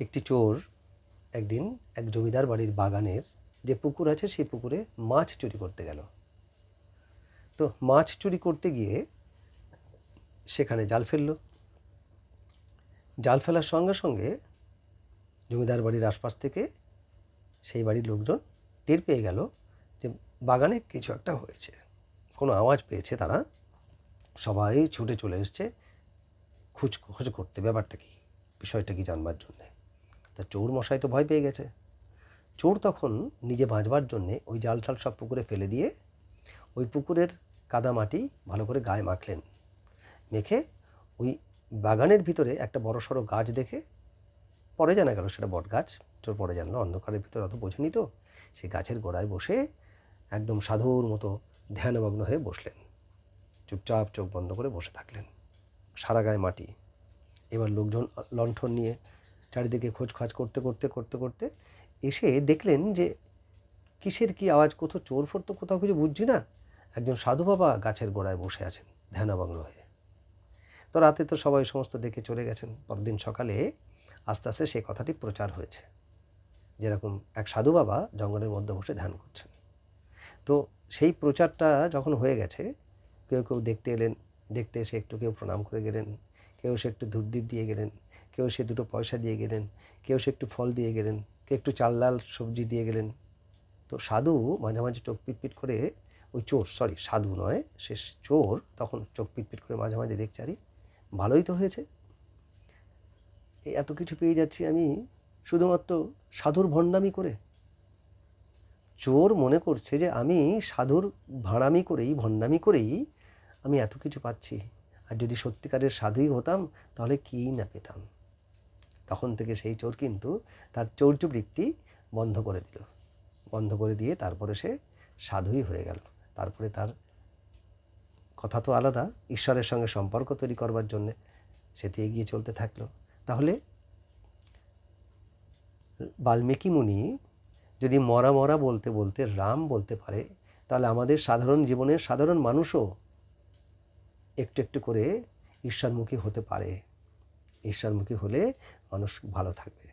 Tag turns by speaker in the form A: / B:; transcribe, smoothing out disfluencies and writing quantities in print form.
A: একটি চোর একদিন এক জমিদার বাড়ির বাগানের যে পুকুর আছে সেই পুকুরে মাছ চুরি করতে গেল। তো মাছ চুরি করতে গিয়ে সেখানে জাল ফেলল। জাল ফেলার সঙ্গে সঙ্গে জমিদার বাড়ির আশপাশ থেকে সেই বাড়ির লোকজন টের পেয়ে গেল যে বাগানে কিছু একটা হয়েছে, কোনো আওয়াজ পেয়েছে। তারা সবাই ছুটে চলে এসছে খোঁজ করতে, ব্যাপারটা কি, বিষয়টা কি জানবার জন্যে। তা চোর মশাই তো ভয় পেয়ে গেছে। চোর তখন নিজে বাঁচবার জন্যে ওই জাল টাল সব পুকুরে ফেলে দিয়ে ওই পুকুরের কাদা মাটি ভালো করে গায়ে মাখলেন। মেখে ওই বাগানের ভিতরে একটা বড়সড় গাছ দেখে, পরে জানা গেল সেটা বট গাছ, চোর পরে জানলো, অন্ধকারের ভিতরে অত বোঝেনি তো, সেই গাছের গোড়ায় বসে একদম সাধুর মতো ধ্যানমগ্ন হয়ে বসলেন। চুপচাপ চোখ বন্ধ করে বসে থাকলেন, সারা গায়ে মাটি। এবার লোকজন লণ্ঠন নিয়ে চারিদিকে খোঁজখাজ করতে করতে করতে করতে এসে দেখলেন যে কিসের কি আওয়াজ, কোথাও চোর ফোর তো কোথাও কিছু বুঝছি না, একজন সাধু বাবা গাছের গোড়ায় বসে আছেন ধ্যানমগ্ন হয়ে। তো রাতে তো সবাই সমস্ত দেখে চলে গেছেন। পরদিন সকালে আস্তে আস্তে সেই কথাটি প্রচার হয়েছে, যেরকম এক সাধু বাবা জঙ্গলের মধ্যে বসে ধ্যান করছেন। তো সেই প্রচারটা যখন হয়ে গেছে, কেউ কেউ দেখতে এলেন, দেখতে এসে একটু কেউ প্রণাম করে গেলেন, কেউ সে একটু ধূপদীপ দিয়ে গেলেন, কেউ সে দুটো পয়সা দিয়ে গেলেন, কেউ সে একটু ফল দিয়ে গেলেন, কেউ একটু চাল ডাল সবজি দিয়ে গেলেন। তো সাধু মাঝে মাঝে চোখ পিটপিট করে, ওই চোর, সরি সাধু নয়, সে চোর তখন চোখ পিটপিট করে মাঝে মাঝে দেখছে, আরে ভালোই তো হয়েছে, এত কিছু পেয়ে যাচ্ছি আমি শুধুমাত্র সাধুর ভণ্ডামি করে। চোর মনে করছে যে আমি সাধুর ভাঁড়ামি করেই, ভণ্ডামি করেই আমি এত কিছু পাচ্ছি, আর যদি সত্যিকারের সাধুই হতাম তাহলে কী না পেতাম। তখন থেকে সেই চোর কিন্তু তার চৌর্যবৃত্তি বন্ধ করে দিল, বন্ধ করে দিয়ে তারপরে সে সাধুই হয়ে গেল। তারপরে তার কথা তো আলাদা, ঈশ্বরের সঙ্গে সম্পর্ক তৈরি করবার জন্যে সেটি এগিয়ে চলতে থাকলো। তাহলে বাল্মীকি মুনি যদি মরা মরা বলতে বলতে রাম বলতে পারে, তাহলে আমাদের সাধারণ জীবনের সাধারণ মানুষও একটু একটু করে ঈশ্বরমুখী হতে পারে। ঈশ্বরমুখী হলে মানুষ ভালো থাকবে।